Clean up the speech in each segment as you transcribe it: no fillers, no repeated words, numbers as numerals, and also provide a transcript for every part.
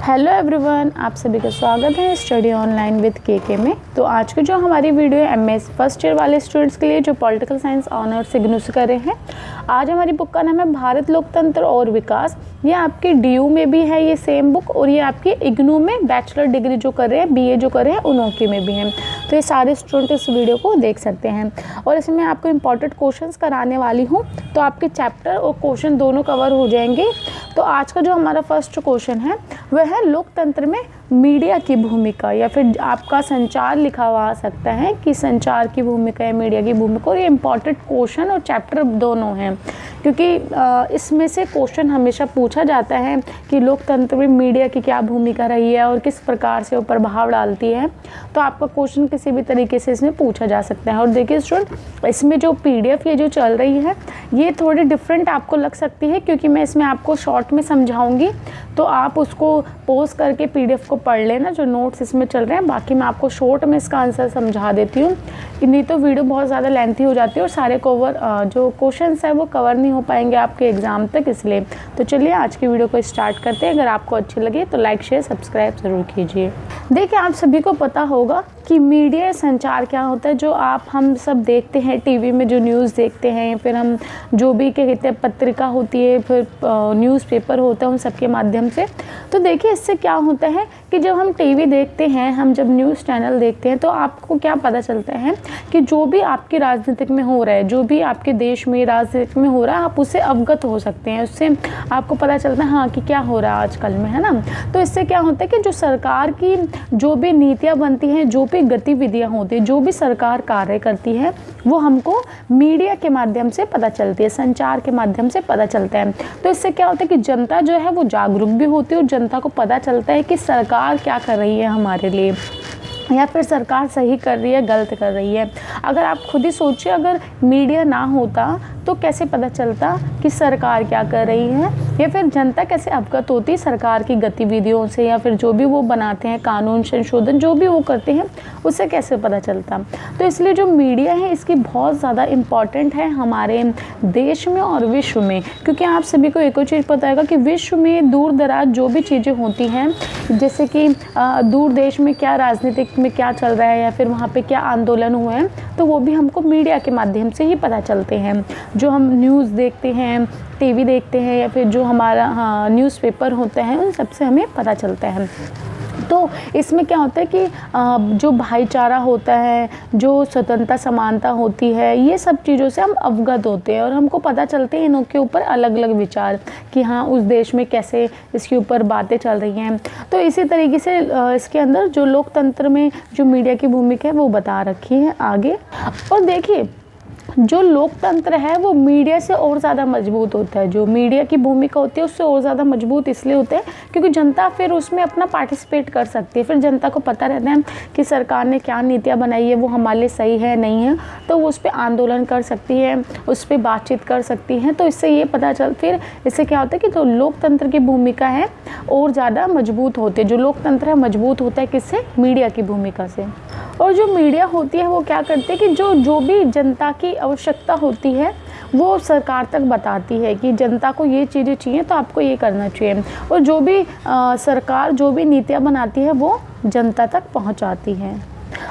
Hello everyone, आप सभी का स्वागत है स्टडी ऑनलाइन विद के में। तो आज की जो हमारी वीडियो है एमएस फर्स्ट ईयर वाले स्टूडेंट्स के लिए जो पॉलिटिकल साइंस ऑनर्स इग्नू से कर रहे हैं। आज हमारी बुक का नाम है भारत लोकतंत्र और विकास। ये आपके डीयू में भी है ये सेम बुक, और ये आपके इग्नू में बैचलर डिग्री जो कर रहे हैं, बीए जो कर रहे हैं, उनके में भी हैं। तो ये सारे स्टूडेंट इस वीडियो को देख सकते हैं। और इसमें आपको इंपॉर्टेंट क्वेश्चंस कराने वाली हूँ, तो आपके चैप्टर और क्वेश्चन दोनों कवर हो जाएंगे। तो आज का जो हमारा फर्स्ट क्वेश्चन है वह है लोकतंत्र में मीडिया की भूमिका, या फिर आपका संचार लिखा हुआ आ सकता है कि संचार की भूमिका या मीडिया की भूमिका। और ये इंपॉर्टेंट क्वेश्चन और चैप्टर दोनों हैं, क्योंकि इसमें से क्वेश्चन हमेशा पूछा जाता है कि लोकतंत्र में मीडिया की क्या भूमिका रही है और किस प्रकार से वो प्रभाव डालती है। तो आपका क्वेश्चन किसी भी तरीके से इसमें पूछा जा सकता है। और देखिए स्टूडेंट, इसमें जो PDF ये जो चल रही है ये थोड़ी डिफरेंट आपको लग सकती है, क्योंकि मैं इसमें आपको शॉर्ट में समझाऊंगी। तो आप उसको पॉज करके PDF को पढ़ लेना जो नोट्स इसमें चल रहे हैं। बाकी मैं आपको शॉर्ट में इसका आंसर समझा देती हूँ, नहीं तो वीडियो बहुत ज़्यादा लेंथी हो जाती है और सारे जो क्वेश्चंस है वो कवर नहीं हो पाएंगे आपके एग्ज़ाम तक, इसलिए। तो चलिए आज की वीडियो को स्टार्ट करते हैं। अगर आपको अच्छी लगे तो लाइक शेयर सब्सक्राइब ज़रूर कीजिए। देखिए, आप सभी को पता होगा कि मीडिया संचार क्या होता है। जो हम सब देखते हैं टीवी में, जो न्यूज़ देखते हैं, फिर हम जो भी क्या कहते हैं पत्रिका होती है, फिर न्यूज़पेपर होता है, उन सब के माध्यम से। तो देखिए, इससे क्या होता है कि जब हम टीवी देखते हैं, हम जब न्यूज़ चैनल देखते हैं, तो आपको क्या पता चलता है कि जो भी आपकी राजनीतिक में हो रहा है, जो भी आपके देश में राजनीतिक में हो रहा है, आप उससे अवगत हो सकते हैं। उससे आपको पता चलता है हाँ कि क्या हो रहा है आजकल में, है ना। तो इससे क्या होता है कि जो सरकार की जो भी नीतियाँ बनती हैं, जो भी गतिविधियाँ होती हैं, जो भी सरकार कार्य करती है, वो हमको मीडिया के माध्यम से पता चलती है, संचार के माध्यम से पता चलता है। तो इससे क्या होता है कि जनता जो है वो जागरूक भी होती है और जनता को पता चलता है कि सरकार क्या कर रही है हमारे लिए, या फिर सरकार सही कर रही है, गलत कर रही है। अगर आप खुद ही सोचिए, अगर मीडिया ना होता तो कैसे पता चलता कि सरकार क्या कर रही है, या फिर जनता कैसे अवगत होती सरकार की गतिविधियों से, या फिर जो भी वो बनाते हैं कानून संशोधन जो भी वो करते हैं उससे कैसे पता चलता। तो इसलिए जो मीडिया है इसकी बहुत ज़्यादा इम्पॉर्टेंट है हमारे देश में और विश्व में। क्योंकि आप सभी को एक और चीज़ पता होगा कि विश्व में दूर दराज जो भी चीज़ें होती हैं, जैसे कि दूर देश में क्या राजनीतिक में क्या चल रहा है, या फिर वहाँ पे क्या आंदोलन हुए हैं, तो वो भी हमको मीडिया के माध्यम से ही पता चलते हैं। जो हम न्यूज़ देखते हैं, टीवी देखते हैं, या फिर जो हमारा न्यूज़पेपर होता है, उन सबसे हमें पता चलता है। तो इसमें क्या होता है कि जो भाईचारा होता है, जो स्वतंत्रता समानता होती है, ये सब चीज़ों से हम अवगत होते हैं और हमको पता चलते हैं इनके ऊपर अलग अलग विचार कि हाँ उस देश में कैसे इसके ऊपर बातें चल रही हैं। तो इसी तरीके से इसके अंदर जो लोकतंत्र में जो मीडिया की भूमिका है वो बता रखी है आगे। और देखिए, जो लोकतंत्र है वो मीडिया से और ज़्यादा मजबूत होता है। जो मीडिया की भूमिका होती है उससे और ज़्यादा मजबूत इसलिए होते हैं क्योंकि जनता फिर उसमें अपना पार्टिसिपेट कर सकती है। फिर जनता को पता रहता है कि सरकार ने क्या नीतियाँ बनाई है, वो हमारे लिए सही है नहीं है, तो वो उस पर आंदोलन कर सकती है, उस पर बातचीत कर सकती है। तो इससे ये पता चल, फिर इससे क्या होता है कि जो लोकतंत्र की भूमिका है और ज़्यादा मजबूत होती है। जो लोकतंत्र है मजबूत होता है किससे? मीडिया की भूमिका से। और जो मीडिया होती है वो क्या करती है कि जो भी जनता की आवश्यकता होती है वो सरकार तक बताती है कि जनता को ये चीज़ें चाहिए तो आपको ये करना चाहिए। और जो भी सरकार जो भी नीतियाँ बनाती है वो जनता तक पहुंचाती है।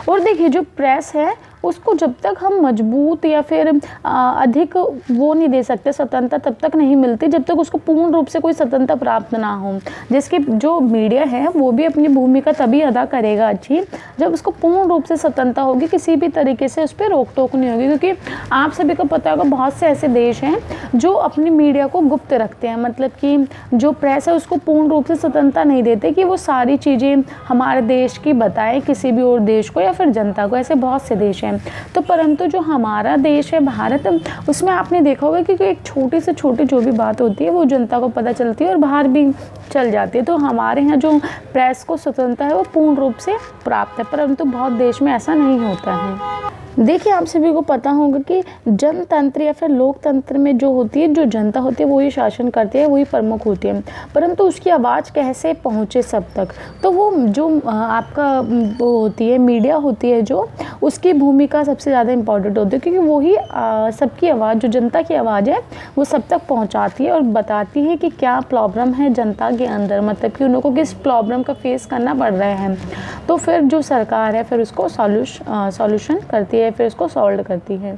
और देखिए, जो प्रेस है उसको जब तक हम मजबूत या फिर अधिक वो नहीं दे सकते, स्वतंत्रता तब तक नहीं मिलती जब तक उसको पूर्ण रूप से कोई स्वतंत्रता प्राप्त ना हो। जिसकी जो मीडिया है वो भी अपनी भूमिका तभी अदा करेगा अच्छी जब उसको पूर्ण रूप से स्वतंत्रता होगी, किसी भी तरीके से उस पर रोक टोक नहीं होगी। क्योंकि आप सभी को पता होगा बहुत से ऐसे देश हैं जो अपनी मीडिया को गुप्त रखते हैं, मतलब कि जो प्रेस है उसको पूर्ण रूप से स्वतंत्रता नहीं देते कि वो सारी चीज़ें हमारे देश की बताएं किसी भी और देश को या फिर जनता को। ऐसे बहुत से देश हैं। तो परंतु जो हमारा देश है भारत, उसमें आपने देखा होगा कि एक छोटी से छोटी जो भी बात होती है वो जनता को पता चलती है और बाहर भी चल जाती है। तो हमारे यहाँ जो प्रेस को स्वतंत्रता है वो पूर्ण रूप से प्राप्त है, परंतु बहुत देश में ऐसा नहीं होता है। देखिए, आप सभी को पता होगा कि जनतंत्र या फिर लोकतंत्र में जो होती है, जो जनता होती है वही शासन करती है, वही प्रमुख होती है, परंतु उसकी आवाज़ कैसे पहुँचे सब तक, तो वो जो आपका वो होती है मीडिया होती है जो, उसकी भूमिका सबसे ज़्यादा इम्पॉर्टेंट होती है, क्योंकि वही सबकी आवाज़, जो जनता की आवाज़ है वो सब तक पहुंचाती है और बताती है कि क्या प्रॉब्लम है जनता के अंदर, मतलब कि उन लोगों को किस प्रॉब्लम का फेस करना पड़ रहा है। तो फिर जो सरकार है फिर उसको सॉल्यूशन करती है, फिर उसको सॉल्व करती है।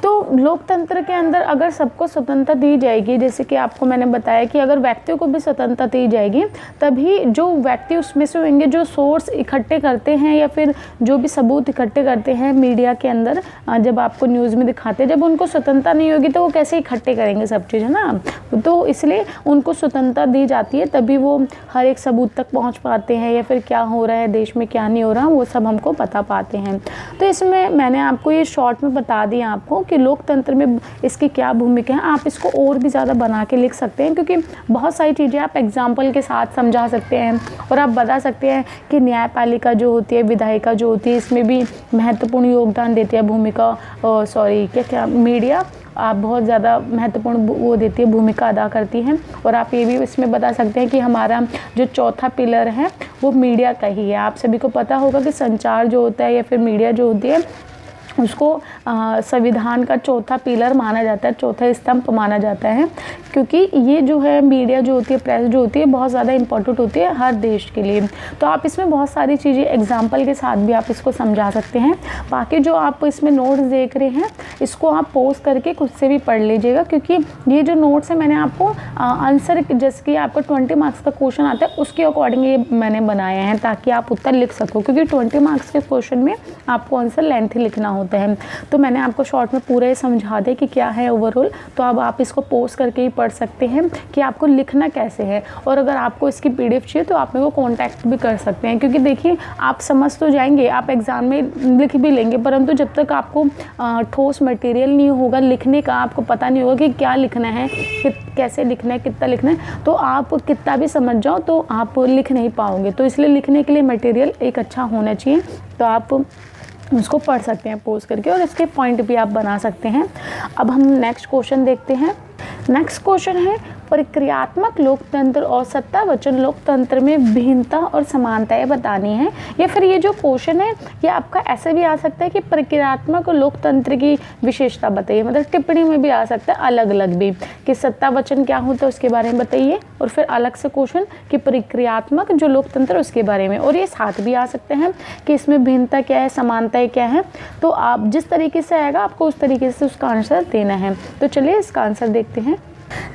तो लोकतंत्र के अंदर अगर सबको स्वतंत्रता दी जाएगी, जैसे कि आपको मैंने बताया कि अगर व्यक्तियों को भी स्वतंत्रता दी जाएगी, तभी जो व्यक्ति उसमें से होंगे जो सोर्स इकट्ठे करते हैं या फिर जो भी सबूत इकट्ठे करते हैं मीडिया के अंदर, जब आपको न्यूज़ में दिखाते हैं, जब उनको स्वतंत्रता नहीं होगी तो वो कैसे इकट्ठे करेंगे सब चीज़, है ना। तो इसलिए उनको स्वतंत्रता दी जाती है, तभी वो हर एक सबूत तक पहुँच पाते हैं, या फिर क्या हो रहा है देश में क्या नहीं हो रहा वो सब हमको बता पाते हैं। तो इसमें मैंने आपको ये शॉर्ट में बता दिया आपको कि लोकतंत्र में इसकी क्या भूमिका है। आप इसको और भी ज़्यादा बना के लिख सकते हैं, क्योंकि बहुत सारी चीज़ें आप एग्जाम्पल के साथ समझा सकते हैं और आप बता सकते हैं कि न्यायपालिका जो होती है, विधायिका जो होती है, इसमें भी महत्वपूर्ण योगदान देती है भूमिका, मीडिया आप बहुत ज़्यादा महत्वपूर्ण वो देती है, भूमिका अदा करती हैं। और आप ये भी इसमें बता सकते हैं कि हमारा जो चौथा पिलर है वो मीडिया का ही है। आप सभी को पता होगा कि संचार जो होता है या फिर मीडिया जो होती है उसको संविधान का चौथा पिलर माना जाता है, चौथा स्तंभ माना जाता है, क्योंकि ये जो है मीडिया जो होती है, प्रेस जो होती है, बहुत ज़्यादा इंपॉर्टेंट होती है हर देश के लिए। तो आप इसमें बहुत सारी चीज़ें एग्जाम्पल के साथ भी आप इसको समझा सकते हैं। बाकी जो आप इसमें नोट्स देख रहे हैं इसको आप पोज करके खुद से भी पढ़ लीजिएगा, क्योंकि ये जो नोट्स है मैंने आपको आंसर, जैसे कि आपका 20 मार्क्स का क्वेश्चन आता है उसके अकॉर्डिंग ये मैंने बनाए हैं, ताकि आप उत्तर लिख सको, क्योंकि 20 मार्क्स के क्वेश्चन में आपको आंसर लेंथी लिखना होता है। तो मैंने आपको शॉर्ट में पूरा ये समझा दिया कि क्या है ओवरऑल। तो अब आप इसको पोस्ट करके ही पढ़ सकते हैं कि आपको लिखना कैसे है, और अगर आपको इसकी PDF चाहिए तो आप मेरे को कॉन्टैक्ट भी कर सकते हैं, क्योंकि देखिए आप समझ तो जाएंगे, आप एग्ज़ाम में लिख भी लेंगे, परंतु जब तक आपको ठोस मटेरियल नहीं होगा लिखने का, आपको पता नहीं होगा कि क्या लिखना है, कैसे लिखना है, कितना लिखना है, तो आप कितना भी समझ जाओ तो आप लिख नहीं पाओगे। तो इसलिए लिखने के लिए मटेरियल एक अच्छा होना चाहिए, तो आप उसको पढ़ सकते हैं पोस्ट करके, और इसके पॉइंट भी आप बना सकते हैं। अब हम नेक्स्ट क्वेश्चन देखते हैं। नेक्स्ट क्वेश्चन है प्रक्रियात्मक लोकतंत्र और सत्तावचन लोकतंत्र में भिन्नता और समानताएं बतानी है। या फिर ये जो क्वेश्चन है ये आपका ऐसे भी आ सकता है कि प्रक्रियात्मक लोकतंत्र की विशेषता बताइए, मतलब टिप्पणी में भी आ सकता है अलग अलग भी, कि सत्तावचन क्या होता है उसके बारे में बताइए, और फिर अलग से क्वेश्चन कि प्रक्रियात्मक जो लोकतंत्र उसके बारे में, और ये साथ भी आ सकते हैं कि इसमें भिन्नता क्या है, समानताएं क्या है। तो आप जिस तरीके से आएगा आपको उस तरीके से उसका आंसर देना है। तो चलिए इसका आंसर देखते हैं।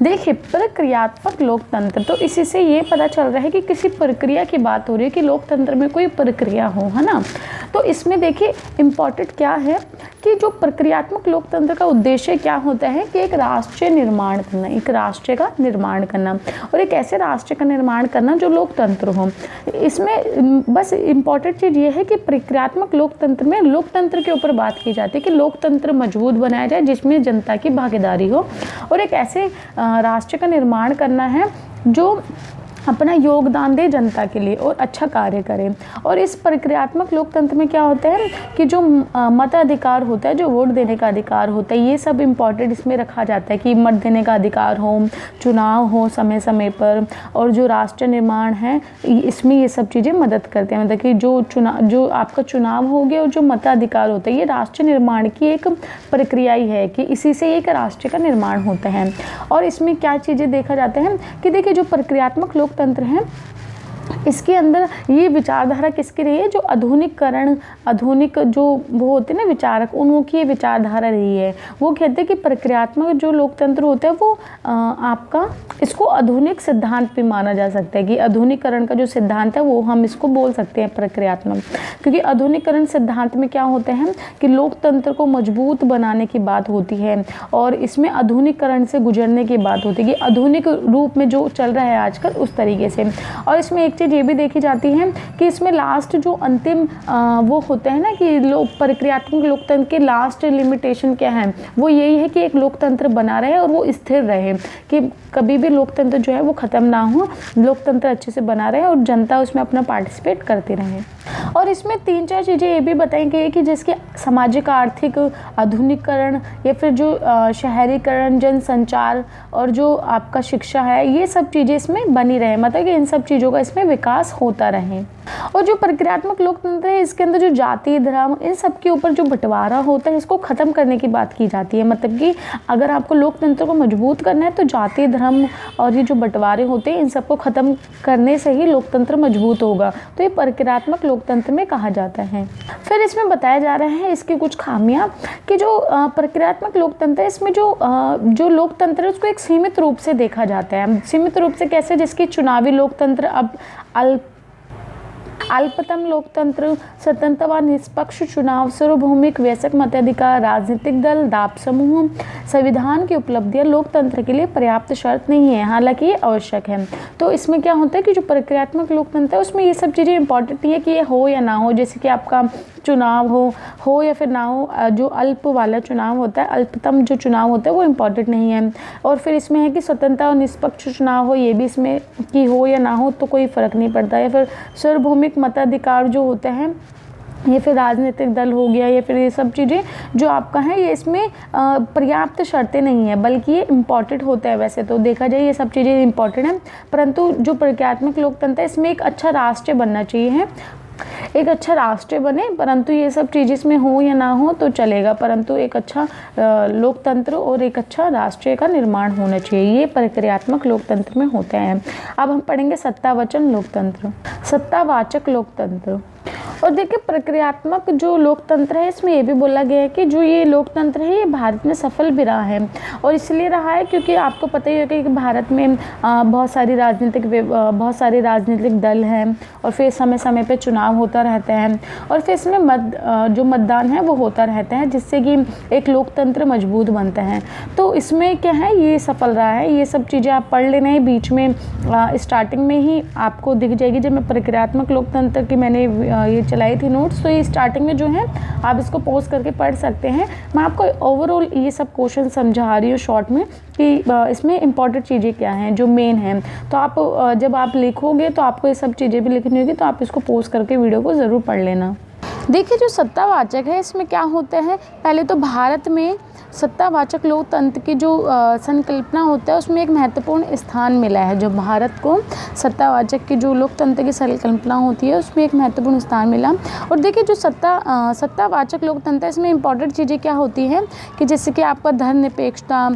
देखिए प्रक्रियात्मक लोकतंत्र, तो इसी से ये पता चल रहा है कि किसी प्रक्रिया की बात हो रही है, कि लोकतंत्र में कोई प्रक्रिया हो, है ना। तो इसमें देखिए इम्पॉर्टेंट क्या है कि जो प्रक्रियात्मक लोकतंत्र का उद्देश्य क्या होता है कि एक राष्ट्र निर्माण करना, एक राष्ट्र का निर्माण करना, और एक ऐसे राष्ट्र का निर्माण करना जो लोकतंत्र हो। इसमें बस इम्पॉर्टेंट चीज़ ये है कि प्रक्रियात्मक लोकतंत्र में लोकतंत्र के ऊपर बात की जाती है कि लोकतंत्र मजबूत बनाया जाए जिसमें जनता की भागीदारी हो, और एक ऐसे राष्ट्र का निर्माण करना है जो अपना योगदान दे जनता के लिए और अच्छा कार्य करें। और इस प्रक्रियात्मक लोकतंत्र में क्या होता है कि जो मताधिकार होता है, जो वोट देने का अधिकार होता है, ये सब इम्पॉर्टेंट इसमें रखा जाता है कि मत देने का अधिकार हो, चुनाव हो समय समय पर, और जो राष्ट्र निर्माण है इसमें ये सब चीज़ें मदद करते हैं। मतलब कि जो आपका चुनाव हो गया और जो मताधिकार होता है ये राष्ट्र निर्माण की एक प्रक्रिया ही है, कि इसी से एक राष्ट्र का निर्माण होता है। और इसमें क्या चीज़ें देखा जाता है कि देखिए जो प्रक्रियात्मक लोकतंत्र है इसके अंदर ये विचारधारा किसकी रही है, जो आधुनिक जो वो होते हैं ना विचारक, उनकी ये विचारधारा रही है। वो कहते हैं कि प्रक्रियात्मक जो लोकतंत्र होता है वो आपका इसको आधुनिक सिद्धांत भी माना जा सकता है, कि आधुनिकरण का जो सिद्धांत है वो हम इसको बोल सकते हैं प्रक्रियात्मक। क्योंकि आधुनिकरण सिद्धांत में क्या होते हैं कि लोकतंत्र को मजबूत बनाने की बात होती है, और इसमें आधुनिकरण से गुजरने की बात होती है कि आधुनिक रूप में जो चल रहा है आजकल उस तरीके से। और इसमें एक चीज़ ये भी देखी जाती है कि इसमें लास्ट जो अंतिम वो होता है ना कि प्रक्रियात्मक लोकतंत्र के लास्ट लिमिटेशन क्या है, वो यही है कि एक लोकतंत्र बना रहे और वो स्थिर रहे, कि कभी भी लोकतंत्र जो है वो ख़त्म ना हो, लोकतंत्र अच्छे से बना रहे और जनता उसमें अपना पार्टिसिपेट करती रहे। और इसमें 3-4 चीज़ें ये भी बताई गई कि जिसके सामाजिक आर्थिक आधुनिकीकरण या फिर जो शहरीकरण, जनसंचार और जो आपका शिक्षा है, ये सब चीज़ें इसमें बनी रहे, मतलब कि इन सब चीज़ों का इसमें विकास होता रहे। और जो प्रक्रियात्मक लोकतंत्र है इसके अंदर जो जाति, धर्म, इन सब के ऊपर जो बंटवारा होता है इसको ख़त्म करने की बात की जाती है। मतलब कि अगर आपको लोकतंत्र को मजबूत करना है तो जाति, धर्म और ये जो बंटवारे होते हैं इन सबको ख़त्म करने से ही लोकतंत्र मजबूत होगा। तो ये प्रक्रियात्मक लोकतंत्र में कहा जाता है। फिर इसमें बताया जा रहा है इसकी कुछ खामियां कि जो प्रक्रियात्मक लोकतंत्र है इसमें जो लोकतंत्र है उसको एक सीमित रूप से देखा जाता है। सीमित रूप से कैसे? जिसकी चुनावी लोकतंत्र अब अल्पतम लोकतंत्र, स्वतंत्र व निष्पक्ष चुनाव, सार्वभौमिक वयस्क मताधिकार, राजनीतिक दल, दाब समूह, संविधान की उपलब्धियां लोकतंत्र के लिए पर्याप्त शर्त नहीं है, हालांकि ये आवश्यक है। तो इसमें क्या होता है कि जो प्रक्रियात्मक लोकतंत्र है उसमें ये सब चीज़ें इंपॉर्टेंट नहीं है कि ये हो या ना हो, जैसे कि आपका चुनाव हो या फिर ना हो। जो अल्प वाला चुनाव होता है, अल्पतम जो चुनाव होता है वो इम्पॉर्टेंट नहीं है। और फिर इसमें है कि स्वतंत्र और निष्पक्ष चुनाव हो, ये भी इसमें कि हो या ना हो तो कोई फ़र्क नहीं पड़ता। या फिर सार्वभौमिक मताधिकार जो होते हैं, ये फिर राजनीतिक दल हो गया, या फिर ये सब चीज़ें जो आपका है ये इसमें पर्याप्त शर्तें नहीं है, बल्कि ये इम्पॉर्टेंट होता है। वैसे तो देखा जाए ये सब चीज़ें इम्पॉर्टेंट हैं, परंतु जो प्रक्रियात्मक लोकतंत्र है इसमें एक अच्छा राष्ट्र बनना चाहिए है, एक अच्छा राष्ट्र बने, परंतु ये सब चीज़ इसमें हो या ना हो तो चलेगा, परंतु एक अच्छा लोकतंत्र और एक अच्छा राष्ट्र का निर्माण होना चाहिए। ये प्रक्रियात्मक लोकतंत्र में होता है। अब हम पढ़ेंगे सत्तावचन लोकतंत्र, सत्तावाचक लोकतंत्र। और देखिए प्रक्रियात्मक जो लोकतंत्र है इसमें ये भी बोला गया है कि जो ये लोकतंत्र है ये भारत में सफल भी रहा है। और इसलिए रहा है क्योंकि आपको पता ही होगा कि भारत में बहुत सारे राजनीतिक दल हैं, और फिर समय समय पे चुनाव होता रहता है, और फिर इसमें जो मतदान है वो होता रहता है, जिससे कि एक लोकतंत्र मजबूत बनता है। तो इसमें क्या है, ये सफल रहा है। ये सब चीज़ें आप पढ़ लेना है, बीच में स्टार्टिंग में ही आपको दिख जाएगी। जब मैं प्रक्रियात्मक लोकतंत्र की मैंने ये चलाई थी नोट्स, तो ये स्टार्टिंग में जो है आप इसको पॉज करके पढ़ सकते हैं। मैं आपको ओवरऑल ये सब क्वेश्चन समझा रही हूँ शॉर्ट में कि इसमें इंपॉर्टेंट चीज़ें क्या हैं जो मेन हैं। तो आप जब आप लिखोगे तो आपको ये सब चीज़ें भी लिखनी होगी, तो आप इसको पॉज करके वीडियो को ज़रूर पढ़ लेना। देखिए जो सत्तावाचक है इसमें क्या होता है, पहले तो भारत में सत्तावाचक लोकतंत्र की जो संकल्पना होता है उसमें एक महत्वपूर्ण स्थान मिला है। जो भारत को सत्तावाचक की जो लोकतंत्र की संकल्पना होती है उसमें एक महत्वपूर्ण स्थान मिला। और देखिए जो सत्तावाचक लोकतंत्र है इसमें इंपॉर्टेंट चीज़ें क्या होती हैं कि जैसे कि आपका धर्मनिरपेक्षता,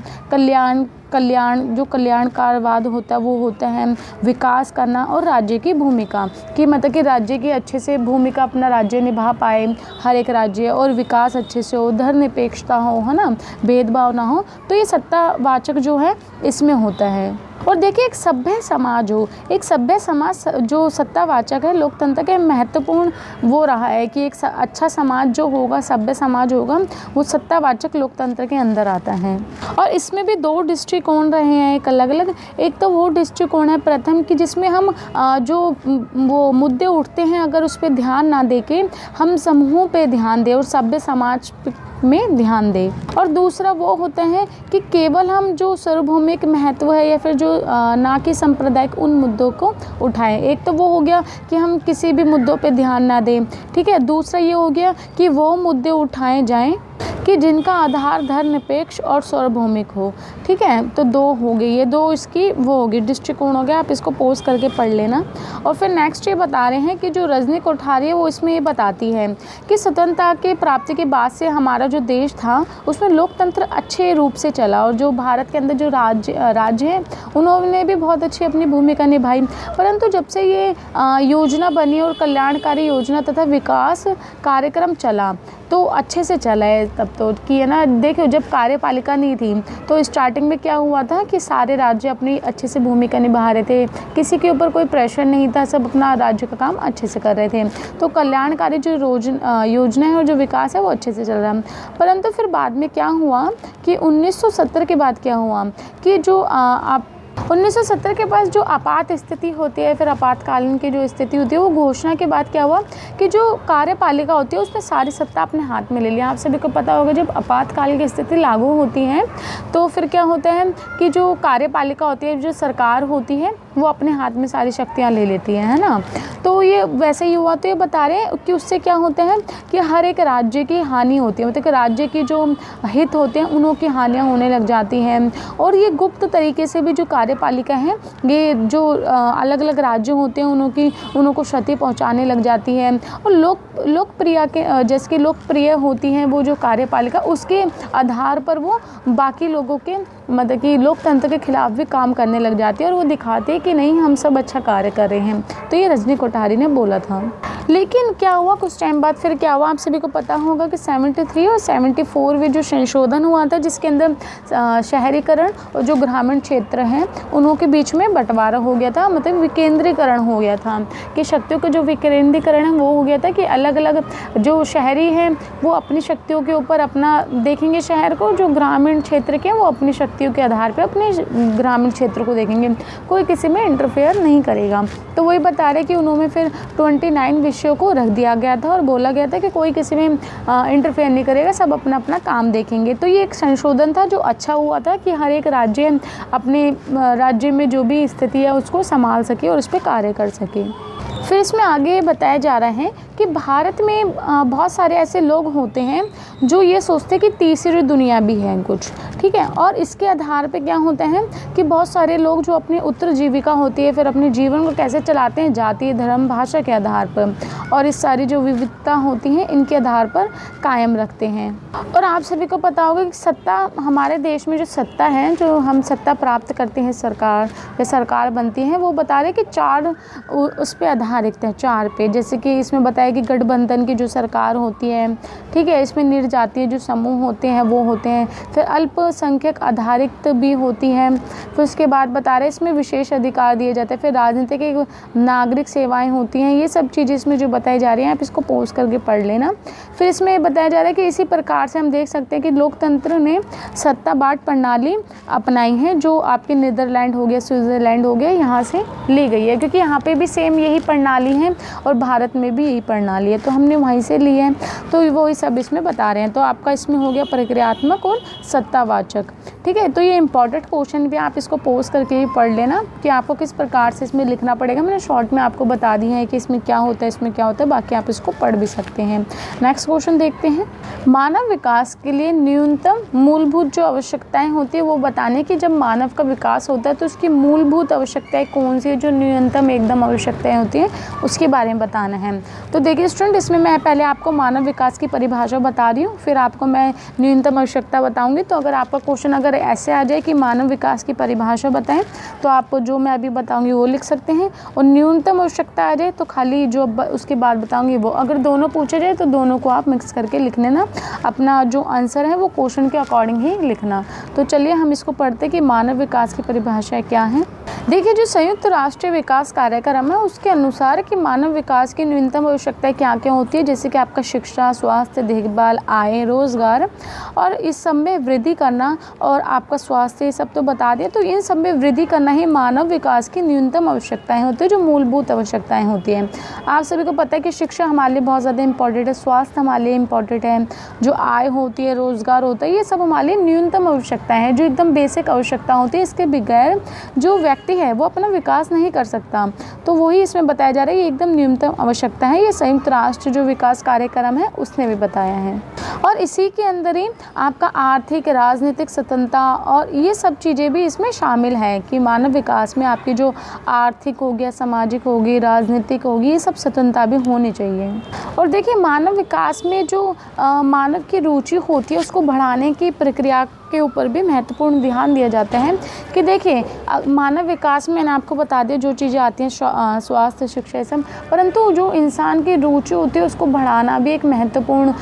जो कल्याणकारवाद होता है वो होता है, विकास करना, और राज्य की भूमिका कि मतलब कि राज्य की अच्छे से भूमिका अपना राज्य निभा पाए हर एक राज्य, और विकास अच्छे से हो, धर्मनिरपेक्षता हो, है ना, भेदभाव ना हो। तो ये सत्तावाचक जो है इसमें होता है। और देखिए एक सभ्य समाज हो, एक सभ्य समाज जो सत्तावाचक है लोकतंत्र के महत्वपूर्ण वो रहा है कि एक अच्छा समाज जो होगा, सभ्य समाज होगा, वो सत्तावाचक लोकतंत्र के अंदर आता है। और इसमें भी दो दृष्टिकोण रहे हैं एक अलग अलग। एक तो वो दृष्टिकोण है प्रथम कि जिसमें हम जो वो मुद्दे उठते हैं अगर उस पर ध्यान ना दे के हम समूहों पे ध्यान दें और सभ्य समाज में ध्यान दें। और दूसरा वो होता है कि केवल हम जो सार्वभौमिक महत्व है या फिर जो ना कि सांप्रदायिक उन मुद्दों को उठाएं। एक तो वो हो गया कि हम किसी भी मुद्दों पे ध्यान ना दें, ठीक है। दूसरा ये हो गया कि वो मुद्दे उठाए जाएं कि जिनका आधार धर्मनिरपेक्ष और सार्वभौमिक हो, ठीक है। तो दो हो गई, ये दो इसकी वो होगी दृष्टिकोण हो गया। आप इसको पोज करके पढ़ लेना। और फिर नेक्स्ट ये बता रहे हैं कि जो रजनी कोठारी है वो इसमें ये बताती है कि स्वतंत्रता के प्राप्ति के बाद से हमारा जो देश था उसमें लोकतंत्र अच्छे रूप से चला, और जो भारत के अंदर जो राज्य हैं उन्होंने भी बहुत अच्छी अपनी भूमिका निभाई। परंतु जब से ये योजना बनी और कल्याणकारी योजना तथा विकास कार्यक्रम चला तो अच्छे से चला है तब तो कि है ना। देखो जब कार्यपालिका नहीं थी तो स्टार्टिंग में क्या हुआ था कि सारे राज्य अपनी अच्छे से भूमिका निभा रहे थे, किसी के ऊपर कोई प्रेशर नहीं था, सब अपना राज्य का काम अच्छे से कर रहे थे। तो कल्याणकारी जो योजना है और जो विकास है वो अच्छे से चल रहा है। परंतु फिर बाद में क्या हुआ कि 1970 के बाद क्या हुआ कि जो 1970 के पास जो आपात स्थिति होती है, फिर आपातकालीन की जो स्थिति होती है, वो घोषणा के बाद क्या हुआ कि जो कार्यपालिका होती है उसने सारी सत्ता अपने हाथ में ले लिया। आप सभी को पता होगा जब आपातकाल की स्थिति लागू होती है तो फिर क्या होता है कि जो कार्यपालिका होती है, जो सरकार होती है, वो अपने हाथ में सारी शक्तियाँ ले लेती है ना। तो ये वैसे ही हुआ। तो ये बता रहे हैं कि उससे क्या होता है कि हर एक राज्य की हानि होती है, मतलब कि राज्य की जो हित होते हैं उन्हों की हानियाँ होने लग जाती हैं। और ये गुप्त तरीके से भी जो कार्यपालिका है, ये जो अलग अलग राज्य होते हैं उन्हों को क्षति पहुंचाने लग जाती है। और लोकप्रिय के जैसे कि लोकप्रिय होती हैं वो जो कार्यपालिका, उसके आधार पर वो बाकी लोगों के मतलब कि लोकतंत्र के खिलाफ भी काम करने लग जाती है और वो दिखाते हैं कि नहीं हम सब अच्छा कार्य कर रहे हैं। तो ये रजनी कोठारी ने बोला था। लेकिन क्या हुआ कुछ टाइम बाद, फिर क्या हुआ आप सभी को पता होगा कि 73 और 74 में जो संशोधन हुआ था, जिसके अंदर शहरीकरण और जो ग्रामीण क्षेत्र हैं उन्हों के बीच में बंटवारा हो गया था, मतलब विकेंद्रीकरण हो गया था कि शक्तियों का जो विकेंद्रीकरण है वो हो गया था कि अलग अलग जो शहरी हैं वो अपनी शक्तियों के ऊपर अपना देखेंगे शहर को, जो ग्रामीण क्षेत्र के वो अपनी शक्तियों के आधार पर अपने ग्रामीण क्षेत्र को देखेंगे, कोई किसी में इंटरफेयर नहीं करेगा। तो वही बता रहे कि उन्होंने फिर 29 विषयों को रख दिया गया था और बोला गया था कि कोई किसी में इंटरफेयर नहीं करेगा, सब अपना अपना काम देखेंगे। तो ये एक संशोधन था जो अच्छा हुआ था कि हर एक राज्य अपने राज्य में जो भी स्थिति है उसको संभाल सके और उस पर कार्य कर सके। फिर इसमें आगे बताया जा रहा है कि भारत में बहुत सारे ऐसे लोग होते हैं जो ये सोचते हैं कि तीसरी दुनिया भी है कुछ, ठीक है। और इसके आधार पे क्या होता है कि बहुत सारे लोग जो अपनी उत्तर जीविका होती है, फिर अपने जीवन को कैसे चलाते हैं जाति धर्म भाषा के आधार पर, और इस सारी जो विविधता होती हैं इनके आधार पर कायम रखते हैं। और आप सभी को पता होगा कि सत्ता हमारे देश में जो सत्ता है, जो हम सत्ता प्राप्त करते हैं सरकार या सरकार बनती है, वो बता रहे कि 4 उस पर आधारित है, 4 पे। जैसे कि इसमें बताया कि गठबंधन की जो सरकार होती है, ठीक है, इसमें निर्जातीय जो समूह होते हैं वो होते हैं, फिर अल्पसंख्यक आधारित भी होती है। फिर उसके बाद बता रहे इसमें विशेष अधिकार दिए जाते हैं, फिर राजनीतिक नागरिक सेवाएं होती हैं। ये सब चीज़ें इसमें जो बताई जा रही हैं आप इसको पॉज करके पढ़ लेना। फिर इसमें बताया जा रहा है कि इसी प्रकार से हम देख सकते हैं कि लोकतंत्र ने सत्ता बाँट प्रणाली अपनाई है, जो आपके नीदरलैंड हो गया, स्विट्ज़रलैंड हो गया, यहाँ से ली गई है, क्योंकि यहाँ पे भी सेम यही प्रणाली है और भारत में भी यही प्रणाली है, तो हमने वहीं से ली है। तो वही सब इसमें बता रहे हैं। तो आपका इसमें हो गया प्रक्रियात्मक और सत्तावाचक, ठीक है। तो ये इंपॉर्टेंट क्वेश्चन भी आप इसको पोज करके ही पढ़ लेना कि आपको किस प्रकार से इसमें लिखना पड़ेगा। मैंने शॉर्ट में आपको बता दी है कि इसमें क्या होता है, इसमें क्या होता है, बाकी आप इसको पढ़ भी सकते हैं। नेक्स्ट क्वेश्चन देखते हैं। मानव विकास के लिए न्यूनतम मूलभूत जो आवश्यकताएं होती है वो बताने की, जब मानव का विकास होता है तो उसकी मूलभूत आवश्यकताएं कौन सी है, जो न्यूनतम एकदम आवश्यकताएं होती हैं उसके बारे में बताना है। तो देखिए स्टूडेंट, इसमें मैं पहले आपको मानव विकास की परिभाषा बता रही हूँ, फिर आपको मैं न्यूनतम आवश्यकता बताऊँगी। तो अगर आपका क्वेश्चन अगर ऐसे आ जाए कि मानव विकास की परिभाषा बताएं, तो आप जो मैं अभी बताऊंगी वो लिख सकते हैं, और न्यूनतम आवश्यकता आ जाए तो खाली जो उसके बाद बताऊंगी वो। अगर दोनों पूछे जाए तो दोनों को आप मिक्स करके लिख लेना, अपना जो आंसर है वो क्वेश्चन के अकॉर्डिंग ही लिखना। तो चलिए हम इसको पढ़ते कि मानव विकास की परिभाषा क्या है। देखिए, जो संयुक्त राष्ट्रीय विकास कार्यक्रम है उसके अनुसार कि मानव विकास की न्यूनतम आवश्यकताएं क्या क्या होती है, जैसे कि आपका शिक्षा, स्वास्थ्य, देखभाल, आय, रोजगार, और इस सब में वृद्धि करना, और आपका स्वास्थ्य, ये सब तो बता दिया। तो इन सब में वृद्धि करना ही मानव विकास की न्यूनतम आवश्यकताएं होती है, जो मूलभूत आवश्यकताएं होती हैं। आप सभी को पता है कि शिक्षा हमारे लिए बहुत ज़्यादा इंपॉर्टेंट है, स्वास्थ्य हमारे लिए इंपॉर्टेंट है, जो आय होती है, रोजगार होता है, ये सब हमारे लिए न्यूनतम आवश्यकताएं हैं, जो एकदम बेसिक आवश्यकता होती है। इसके बगैर जो व्यक्ति है वो अपना विकास नहीं कर सकता। तो वही इसमें बताया जा रहा है, ये एकदम न्यूनतम आवश्यकता है। ये संयुक्त राष्ट्र जो विकास कार्यक्रम है उसने भी बताया है। और इसी के अंदर ही आपका आर्थिक, राजनीतिक स्वतंत्रता और ये सब चीज़ें भी इसमें शामिल है कि मानव विकास में आपकी जो आर्थिक हो गया, सामाजिक होगी, राजनीतिक होगी, ये सब स्वतंत्रता भी होनी चाहिए। और देखिए, मानव विकास में जो मानव की रुचि होती है उसको बढ़ाने की प्रक्रिया के ऊपर भी महत्वपूर्ण ध्यान दिया जाता है। कि देखिए, मानव विकास में मैंने आपको बता दिया जो चीज़ें आती हैं, स्वास्थ्य, शिक्षा, सब, परंतु जो इंसान की रुचि होती है उसको बढ़ाना भी एक महत्वपूर्ण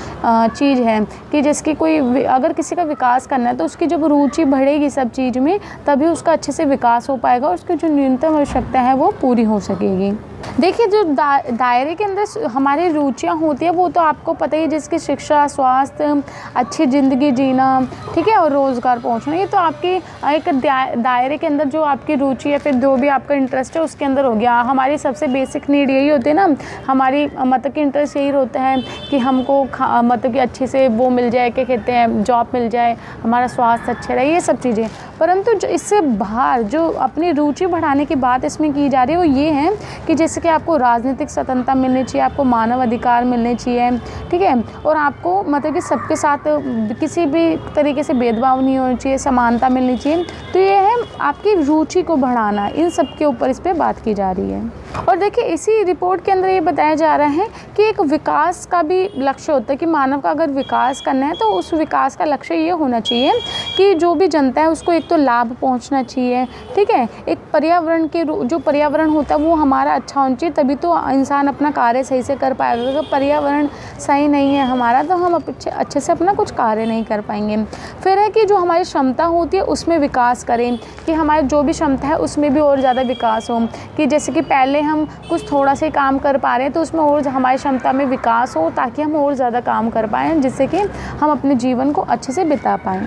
चीज़ है। कि जिसकी कोई अगर किसी का विकास करना है तो उसकी जब रुचि बढ़ेगी सब चीज़ में, तभी उसका अच्छे से विकास हो पाएगा और उसकी जो न्यूनतम आवश्यकता है वो पूरी हो सकेगी। देखिए जो दायरे के अंदर हमारी रुचियाँ होती है वो तो आपको पता ही है, जिसकी शिक्षा, स्वास्थ्य, अच्छी ज़िंदगी जीना, ठीक है, और रोज़गार पहुंचना, ये तो आपकी एक दायरे के अंदर जो आपकी रुचि है, फिर जो भी आपका इंटरेस्ट है उसके अंदर हो गया। हमारी सबसे बेसिक नीड यही होती है ना, हमारी मतलब कि इंटरेस्ट यही होता है कि हमको मतलब कि अच्छे से वो मिल जाए, क्या कहते हैं, जॉब मिल जाए, हमारा स्वास्थ्य अच्छा रहे, ये सब चीज़ें। परंतु जो इससे बाहर जो अपनी रुचि बढ़ाने की बात इसमें की जा रही है वो ये है कि जैसे कि आपको राजनीतिक स्वतंत्रता मिलनी चाहिए, आपको मानव अधिकार मिलने चाहिए, ठीक है, और आपको मतलब कि सबके साथ किसी भी तरीके से भेदभाव नहीं होना चाहिए, समानता मिलनी चाहिए। तो ये है आपकी रुचि को बढ़ाना, इन सब के ऊपर इस पर बात की जा रही है। और देखिए इसी रिपोर्ट के अंदर ये बताया जा रहा है कि एक विकास का भी लक्ष्य होता है कि मानव का अगर विकास करना है तो उस विकास का लक्ष्य ये होना चाहिए कि जो भी जनता है उसको एक तो लाभ पहुंचना चाहिए, ठीक है, एक पर्यावरण के जो पर्यावरण होता है वो हमारा अच्छा होना चाहिए, तभी तो इंसान अपना कार्य सही से कर पाएगा। अगर पर्यावरण सही नहीं है हमारा तो हम अच्छे से अपना कुछ कार्य नहीं कर पाएंगे। फिर है कि जो हमारी क्षमता होती है उसमें विकास करें, कि हमारी जो भी क्षमता है उसमें भी और ज़्यादा विकास हो, कि जैसे कि पहले हम कुछ थोड़ा सा काम कर पा रहे हैं तो उसमें और हमारी क्षमता में विकास हो, ताकि हम और ज़्यादा काम कर पाएँ, जिससे कि हम अपने जीवन को अच्छे से बिता पाएँ।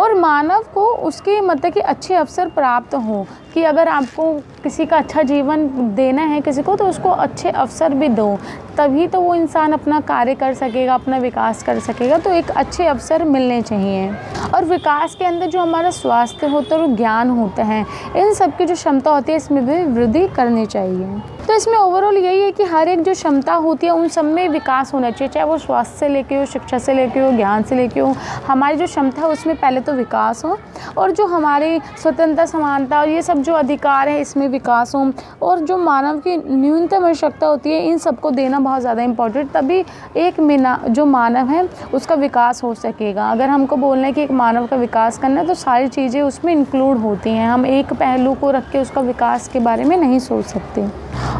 और मानव को उसके मतलब कि अच्छे अवसर प्राप्त हो, कि अगर आपको किसी का अच्छा जीवन देना है किसी को तो उसको अच्छे अवसर भी दो, तभी तो वो इंसान अपना कार्य कर सकेगा, अपना विकास कर सकेगा। तो एक अच्छे अवसर मिलने चाहिए। और विकास के अंदर जो हमारा स्वास्थ्य होता है और ज्ञान होता है, इन सब की जो क्षमता होती है इसमें भी वृद्धि करनी चाहिए। तो इसमें ओवरऑल यही है कि हर एक जो क्षमता होती है उन सब में विकास होना चाहिए, चाहे वो स्वास्थ्य से लेके हो, शिक्षा से लेके हो, ज्ञान से लेके हो। हमारी जो क्षमता है उसमें पहले तो विकास हो, और जो हमारी स्वतंत्रता, समानता और ये सब जो अधिकार है इसमें विकास हो, और जो मानव की न्यूनतम आवश्यकता होती है इन सबको देना बहुत ज़्यादा इम्पोर्टेंट, तभी एक जो मानव है उसका विकास हो सकेगा। अगर हमको बोलना है कि एक मानव का विकास करना है तो सारी चीज़ें उसमें इंक्लूड होती हैं, हम एक पहलू को रख के उसका विकास के बारे में नहीं सोच सकते।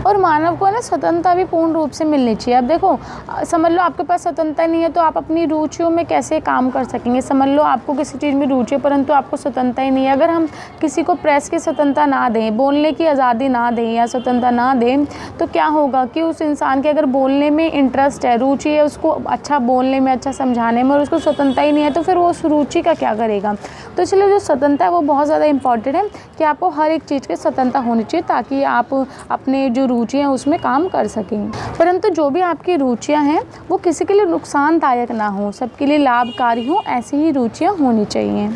और मानव को ना स्वतंत्रता भी पूर्ण रूप से मिलनी चाहिए। अब देखो, समझ लो आपके पास स्वतंत्रता नहीं है तो आप अपनी रुचियों में कैसे काम कर सकेंगे। समझ लो आपको किसी चीज़ में रुचि है परंतु आपको स्वतंत्रता ही नहीं है। अगर हम किसी को प्रेस की स्वतंत्रता ना दें, बोलने की आज़ादी ना दें या स्वतंत्रता ना दें, तो क्या होगा कि उस इंसान के अगर बोलने में इंटरेस्ट है, रुचि है, उसको अच्छा बोलने में, अच्छा समझाने में, और उसको स्वतंत्रता ही नहीं है तो फिर वो उस रुचि का क्या करेगा। तो इसलिए जो स्वतंत्रता है वो बहुत ज़्यादा इंपॉर्टेंट है कि आपको हर एक चीज़ की स्वतंत्रता होनी चाहिए, ताकि आप अपने जो रुचि हैं उसमें काम कर सकें। परंतु जो भी आपकी रुचियां हैं वो किसी के लिए नुकसानदायक ना हो, सबके लिए लाभकारी हो, ऐसी ही रुचियां होनी चाहिए।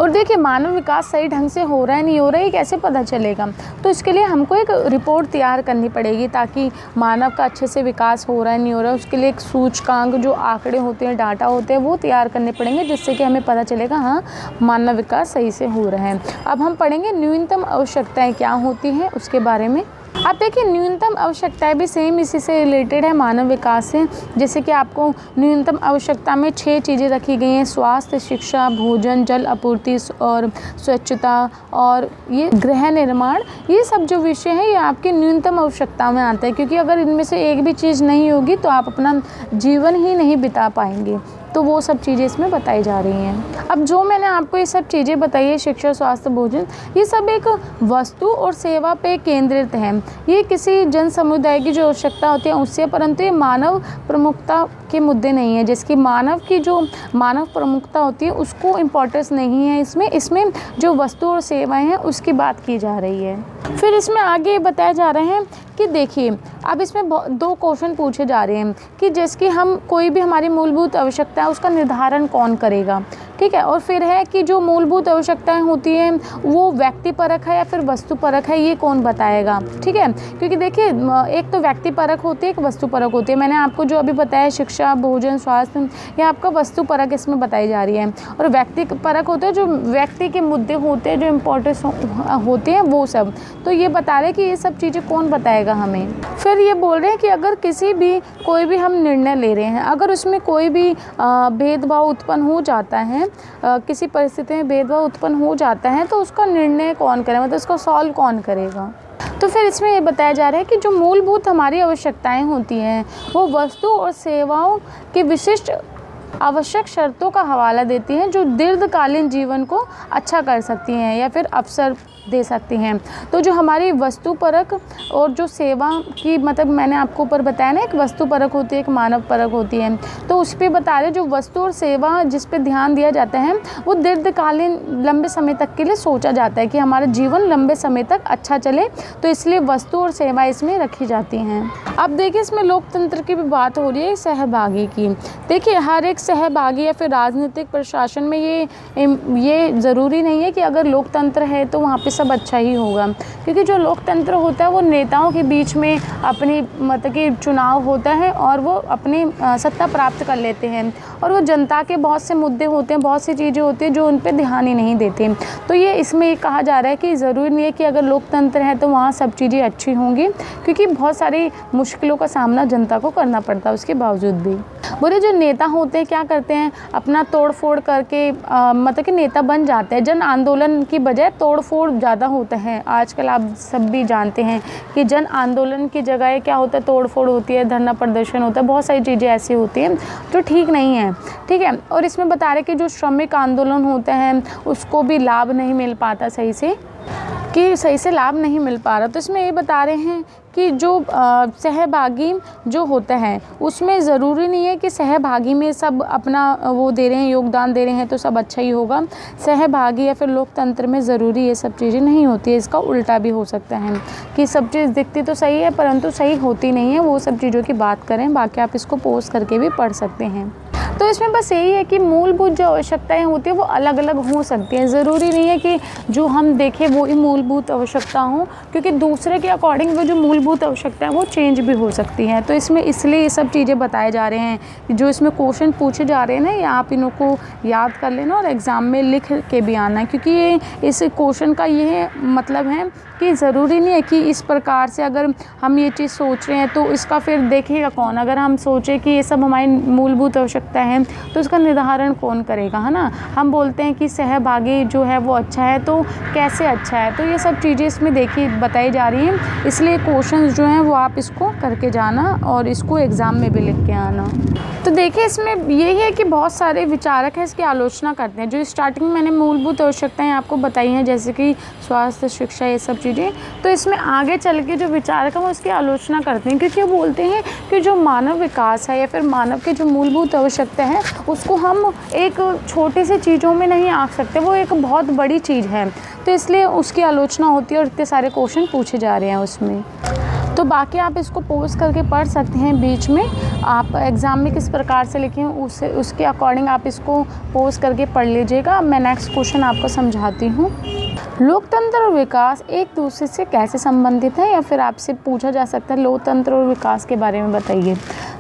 और देखिए, मानव विकास सही ढंग से हो रहा है नहीं हो रहा है ये कैसे पता चलेगा। तो इसके लिए हमको एक रिपोर्ट तैयार करनी पड़ेगी, ताकि मानव का अच्छे से विकास हो रहा है नहीं हो रहा है उसके लिए एक सूचकांक, जो आंकड़े होते हैं, डाटा होते हैं, वो तैयार करने पड़ेंगे, जिससे कि हमें पता चलेगा हाँ मानव विकास सही से हो रहा है। अब हम पढ़ेंगे न्यूनतम आवश्यकताएं क्या होती हैं उसके बारे में। आप देखिए, न्यूनतम आवश्यकताएं भी सेम इसी से रिलेटेड है, मानव विकास से। जैसे कि आपको न्यूनतम आवश्यकता में 6 चीज़ें रखी गई हैं: स्वास्थ्य, शिक्षा, भोजन, जल आपूर्ति और स्वच्छता, और ये गृह निर्माण। ये सब जो विषय हैं ये आपकी न्यूनतम आवश्यकता में आते हैं, क्योंकि अगर इनमें से एक भी चीज़ नहीं होगी तो आप अपना जीवन ही नहीं बिता पाएंगे। तो वो सब चीज़ें इसमें बताई जा रही हैं। अब जो मैंने आपको ये सब चीज़ें बताई है, शिक्षा, स्वास्थ्य, भोजन, ये सब एक वस्तु और सेवा पे केंद्रित है। ये किसी जन समुदाय की जो आवश्यकता होती है उससे, परंतु ये मानव प्रमुखता के मुद्दे नहीं है। जिसकी मानव की जो मानव प्रमुखता होती है उसको इम्पोर्टेंस नहीं है इसमें जो वस्तु और सेवाएं हैं उसकी बात की जा रही है। फिर इसमें आगे बताया जा रहे हैं कि देखिए, अब इसमें 2 क्वेश्चन पूछे जा रहे हैं कि जैसे कि हम कोई भी हमारी मूलभूत आवश्यकता है उसका निर्धारण कौन करेगा, ठीक है। और फिर है कि जो मूलभूत आवश्यकताएं होती हैं वो व्यक्तिपरक है या फिर वस्तुपरक है, ये कौन बताएगा, ठीक है। क्योंकि देखिए, एक तो व्यक्तिपरक होती है, एक वस्तुपरक होती है। मैंने आपको जो अभी बताया शिक्षा, भोजन, स्वास्थ्य, ये आपका वस्तुपरक इसमें बताई जा रही है। और व्यक्तिपरक होते हैं जो व्यक्ति के मुद्दे होते हैं, जो इम्पोर्टेंस होते हैं वो सब। तो ये बता रहे हैं कि ये सब चीज़ें कौन बताएगा हमें। फिर ये बोल रहे हैं कि अगर कोई भी हम निर्णय ले रहे हैं, अगर उसमें कोई भी भेदभाव उत्पन्न हो जाता है, किसी परिस्थिति में भेदभाव उत्पन्न हो जाता है, तो उसका निर्णय कौन करेगा, मतलब उसको सॉल्व कौन करेगा। तो फिर इसमें ये बताया जा रहा है कि जो मूलभूत हमारी आवश्यकताएं होती हैं वो वस्तु और सेवाओं के विशिष्ट आवश्यक शर्तों का हवाला देती हैं जो दीर्घकालीन जीवन को अच्छा कर सकती हैं या फिर अवसर दे सकती हैं। तो जो हमारी वस्तुपरक और जो सेवा की, मतलब मैंने आपको ऊपर बताया ना, एक वस्तुपरक होती है, एक मानव परक होती है। तो उस पर बता रहे जो वस्तु और सेवा जिस पे ध्यान दिया जाता है वो दीर्घकालीन लंबे समय तक के लिए सोचा जाता है कि हमारा जीवन लंबे समय तक अच्छा चले, तो इसलिए वस्तु और सेवा इसमें रखी जाती हैं। अब देखिए इसमें लोकतंत्र की भी बात हो रही है, सहभागी की। देखिए हर एक सहभागी या फिर राजनीतिक प्रशासन में ये ज़रूरी नहीं है कि अगर लोकतंत्र है तो वहाँ पे सब अच्छा ही होगा, क्योंकि जो लोकतंत्र होता है वो नेताओं के बीच में अपनी मतलब कि चुनाव होता है और वो अपनी सत्ता प्राप्त कर लेते हैं, और वो जनता के बहुत से मुद्दे होते हैं, बहुत सी चीज़ें होती हैं जो उन पर ध्यान ही नहीं देते। तो ये इसमें कहा जा रहा है कि ज़रूरी नहीं है कि अगर लोकतंत्र है तो वहाँ सब चीज़ें अच्छी होंगी, क्योंकि बहुत सारी मुश्किलों का सामना जनता को करना पड़ता है उसके बावजूद भी। बुरे जो नेता होते हैं क्या करते हैं, अपना तोड़ फोड़ करके मतलब कि नेता बन जाते हैं। जन आंदोलन की बजाय तोड़ फोड़ ज़्यादा होता है। आजकल आप सब भी जानते हैं कि जन आंदोलन की जगह क्या होता है, तोड़ फोड़ होती है, धरना प्रदर्शन होता है, बहुत सारी चीज़ें ऐसी होती हैं जो ठीक नहीं है। ठीक है, और इसमें बता रहे कि जो श्रमिक आंदोलन होते हैं उसको भी लाभ नहीं मिल पाता सही से लाभ नहीं मिल पा रहा। तो इसमें ये बता रहे हैं कि जो सहभागी जो होता है उसमें ज़रूरी नहीं है कि सहभागी में सब अपना वो दे रहे हैं, योगदान दे रहे हैं तो सब अच्छा ही होगा। सहभागी या फिर लोकतंत्र में ज़रूरी ये सब चीज़ें नहीं होती है, इसका उल्टा भी हो सकता है कि सब चीज़ दिखती तो सही है परंतु सही होती नहीं है। वो सब चीज़ों की बात करें, बाकी आप इसको पोस्ट करके भी पढ़ सकते हैं। तो इसमें बस यही है कि मूलभूत जो आवश्यकताएं होती है वो अलग अलग हो सकती हैं। ज़रूरी नहीं है कि जो हम देखें वो ही मूलभूत आवश्यकता हो, क्योंकि दूसरे के अकॉर्डिंग वो जो मूलभूत आवश्यकता है वो चेंज भी हो सकती हैं। तो इसमें इसलिए ये सब चीज़ें बताए जा रहे हैं। जो इसमें क्वेश्चन पूछे जा रहे हैं ना, या आप इनको याद कर लेना और एग्ज़ाम में लिख के भी आना है, क्योंकि ये इस क्वेश्चन का ये मतलब है कि ज़रूरी नहीं है कि इस प्रकार से अगर हम ये चीज़ सोच रहे हैं तो इसका फिर देखेगा कौन। अगर हम सोचें कि ये सब हमारी मूलभूत आवश्यकता है तो इसका निर्धारण कौन करेगा, है ना। हम बोलते हैं कि सहभागी जो है वो अच्छा है, तो कैसे अच्छा है, तो ये सब चीज़ें इसमें देखिए बताई जा रही हैं। इसलिए क्वेश्चंस जो हैं वो आप इसको करके जाना और इसको एग्ज़ाम में भी लिख के आना। तो देखिए इसमें यही है कि बहुत सारे विचारक हैं इसकी आलोचना करते हैं। जो स्टार्टिंग में मैंने मूलभूत आवश्यकताएं आपको बताई हैं जैसे कि स्वास्थ्य, शिक्षा, ये सब चीज़ें, तो इसमें आगे चल के जो विचारक हैं वो इसकी आलोचना करते हैं, क्योंकि वो बोलते हैं कि जो मानव विकास है या फिर मानव की जो मूलभूत आवश्यकता है उसको हम एक छोटी सी चीज़ों में नहीं आंक सकते, वो एक बहुत बड़ी चीज़ है। तो इसलिए उसकी आलोचना होती है और इतने सारे क्वेश्चन पूछे जा रहे हैं उसमें। तो बाकी आप इसको पोस्ट करके पढ़ सकते हैं। बीच में आप एग्ज़ाम में किस प्रकार से लिखें उसके अकॉर्डिंग आप इसको पोस्ट करके पढ़ लीजिएगा। मैं नेक्स्ट क्वेश्चन आपको समझाती हूँ। लोकतंत्र और विकास एक दूसरे से कैसे संबंधित है, या फिर आपसे पूछा जा सकता है लोकतंत्र और विकास के बारे में बताइए।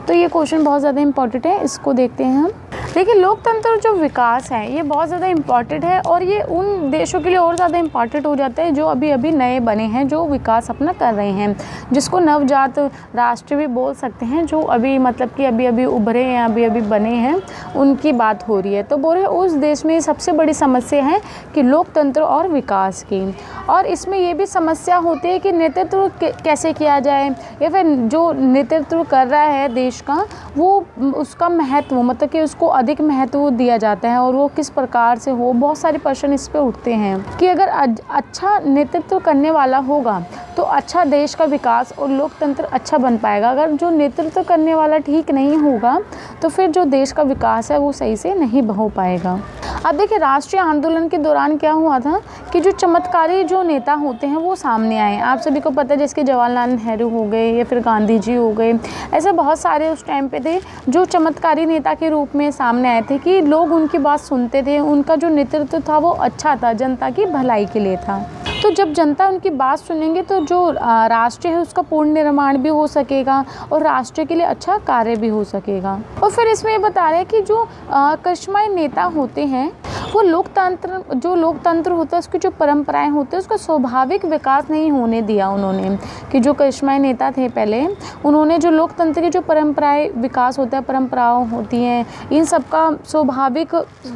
तो ये क्वेश्चन बहुत ज़्यादा इम्पॉर्टेंट है, इसको देखते हैं हम। देखिए लोकतंत्र और जो विकास है ये बहुत ज़्यादा इम्पॉर्टेंट है, और ये उन देशों के लिए और ज़्यादा इम्पॉर्टेंट हो जाता है जो अभी अभी नए बने हैं, जो विकास अपना कर रहे हैं, जिसको नवजात राष्ट्र भी बोल सकते हैं, जो अभी मतलब कि अभी अभी उभरे हैं, अभी अभी बने हैं, उनकी बात हो रही है। तो बोल रहे उस देश में सबसे बड़ी समस्या है कि लोकतंत्र और विकास की, और इसमें ये भी समस्या होती है कि नेतृत्व कैसे किया जाए, या फिर जो नेतृत्व कर रहा है देश का वो उसका महत्व मतलब कि उसको अधिक महत्व दिया जाता है, और वो किस प्रकार से हो। बहुत सारे प्रश्न इस पे उठते हैं कि अगर अच्छा नेतृत्व करने वाला होगा तो अच्छा देश का विकास और लोकतंत्र अच्छा बन पाएगा। अगर जो नेतृत्व करने वाला ठीक नहीं होगा तो फिर जो देश का विकास है वो सही से नहीं हो पाएगा। अब देखिए राष्ट्रीय आंदोलन के दौरान क्या हुआ था कि जो चमत्कारी जो नेता होते हैं वो सामने आए। आप सभी को पता है जैसे कि जवाहरलाल नेहरू हो गए या फिर गांधी जी हो गए, ऐसे बहुत सारे उस टाइम पे थे जो चमत्कारी नेता के रूप में सामने आए थे कि लोग उनकी बात सुनते थे। उनका जो नेतृत्व था वो अच्छा था, जनता की भलाई के लिए था। तो जब जनता उनकी बात सुनेंगे तो जो राष्ट्र है उसका पूर्ण निर्माण भी हो सकेगा और राष्ट्र के लिए अच्छा कार्य भी हो सकेगा। और फिर इसमें ये बता रहे हैं कि जो करिश्माई नेता होते हैं वो लोकतंत्र होता है, उसकी जो परंपराएं होती है, उसका स्वाभाविक विकास नहीं होने दिया उन्होंने। कि जो करिश्माई नेता थे पहले, उन्होंने जो लोकतंत्र की जो परंपराएं विकास होता है, परंपराओं होती हैं, इन सब का स्वाभाविक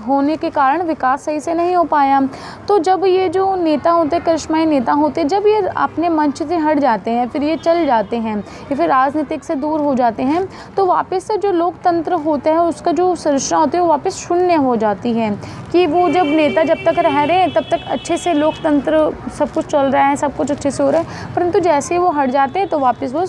होने के कारण विकास सही से नहीं हो पाया। तो जब ये जो नेता होते, करिश्माई नेता होते, जब ये अपने मंच से हट जाते हैं, फिर ये चल जाते हैं, या फिर राजनीतिक से दूर हो जाते हैं, तो वापस से जो लोकतंत्र होता है उसका जो संरचना होती है वो वापस शून्य हो जाती है। कि वो जब नेता जब तक रह रहे हैं तब तक अच्छे से लोकतंत्र सब कुछ चल रहा है, सब कुछ अच्छे से हो रहा है, परंतु जैसे ही वो हट जाते हैं तो वापस वो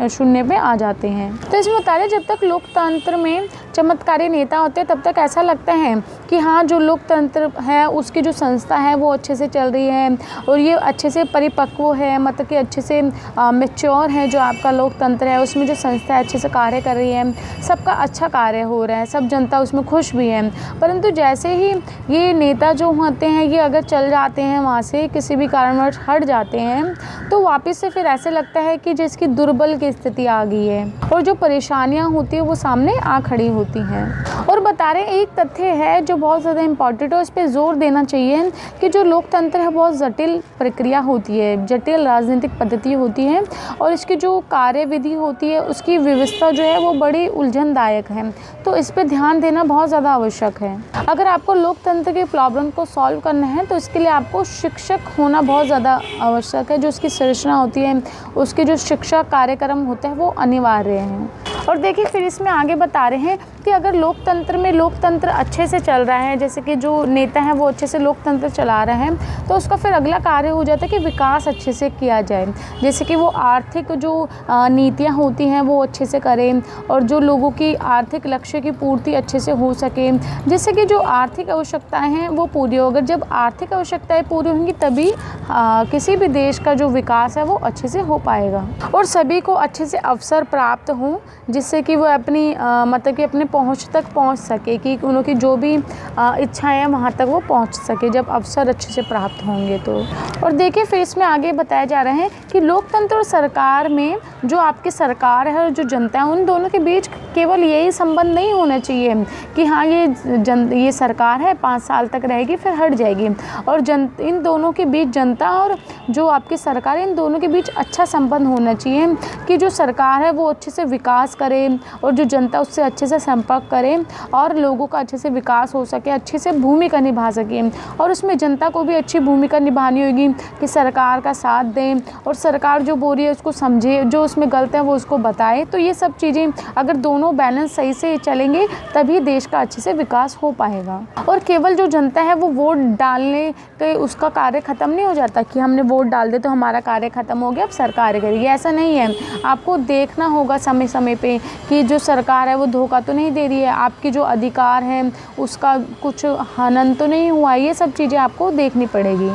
शून्य पे आ जाते हैं। तो इसमें बता रहे जब तक लोकतंत्र में चमत्कारी नेता होते हैं तब तक ऐसा लगता है कि हाँ, जो लोकतंत्र है उसकी जो संस्था है वो अच्छे से चल रही है और ये अच्छे से परिपक्व है, मतलब कि अच्छे से मैच्योर है। जो आपका लोकतंत्र है उसमें जो संस्था है अच्छे से कार्य कर रही है, सबका अच्छा कार्य हो रहा है, सब जनता उसमें खुश भी है। परंतु जैसे ही ये नेता जो होते हैं ये अगर चल जाते हैं, वहाँ से किसी भी कारणवश हट जाते हैं, तो वापस से फिर ऐसे लगता है कि जिसकी दुर्बल की स्थिति आ गई है और जो परेशानियाँ होती है वो सामने आ खड़ी होती हैं। और बता रहे एक तथ्य है जो बहुत ज़्यादा इम्पॉर्टेंट है, उस पर जोर देना चाहिए कि जो लोकतंत्र है बहुत जटिल प्रक्रिया होती है, जटिल राजनीतिक पद्धति होती है और इसकी जो कार्यविधि होती है उसकी व्यवस्था जो है वो बड़ी उलझनदायक है। तो इस पर ध्यान देना बहुत ज़्यादा आवश्यक है। अगर आपको लोकतंत्र के प्रॉब्लम को सॉल्व करना है तो इसके लिए आपको शिक्षक होना बहुत ज़्यादा आवश्यक है। जो उसकी संरचना होती है, उसके जो शिक्षा कार्यक्रम होते हैं वो अनिवार्य हैं। और देखिए फिर इसमें आगे बता रहे हैं कि अगर लोकतंत्र अच्छे से चल रहा है, जैसे कि जो नेता है वो अच्छे से लोकतंत्र चला रहे हैं, तो उसका फिर अगला कार्य हो जाता है कि विकास अच्छे से किया जाए। जैसे कि वो आर्थिक जो नीतियाँ होती हैं वो अच्छे से करें और जो लोगों की आर्थिक लक्ष्य की पूर्ति अच्छे से हो सके, जिससे कि जो आर्थिक आवश्यकताएँ हैं वो पूरी हो। अगर जब आर्थिक आवश्यकताएँ पूरी होंगी तभी किसी भी देश का जो विकास है वो अच्छे से हो पाएगा और सभी को अच्छे से अवसर प्राप्त हों, जिससे कि वो अपनी मतलब कि अपने पहुंच तक पहुंच सके, कि उनकी जो भी इच्छाएं हैं वहां तक वो पहुंच सके जब अवसर अच्छे से प्राप्त होंगे तो। और देखिए फिर इसमें आगे बताया जा रहा है कि लोकतंत्र और सरकार में जो आपकी सरकार है और जो जनता है उन दोनों के बीच केवल यही संबंध नहीं होना चाहिए कि हाँ ये सरकार है 5 साल तक रहेगी फिर हट जाएगी, और इन दोनों के बीच जनता और जो आपकी सरकार है इन दोनों के बीच अच्छा संबंध होना चाहिए कि जो सरकार है वो अच्छे से विकास करे और जो जनता उससे अच्छे से संपर्क करे और लोगों का अच्छे से विकास हो सके, अच्छे से भूमिका निभा सके। और उसमें जनता को भी अच्छी भूमिका निभानी होगी कि सरकार का साथ दें और सरकार जो बोल रही है उसको समझे, जो उसमें गलत है वो उसको बताए। तो ये सब चीज़ें अगर दोनों बैलेंस सही से चलेंगे तभी देश का अच्छे से विकास हो पाएगा। और केवल जो जनता है वो वोट डालने के उसका कार्य ख़त्म नहीं हो जाता कि हमने वोट डाल दे तो हमारा कार्य ख़त्म हो गया, अब सरकार करेगी, ऐसा नहीं है। आपको देखना होगा समय समय पे कि जो सरकार है वो धोखा तो नहीं दे रही है, आपकी जो अधिकार है उसका कुछ हनन तो नहीं हुआ, ये सब चीज़ें आपको देखनी पड़ेगी।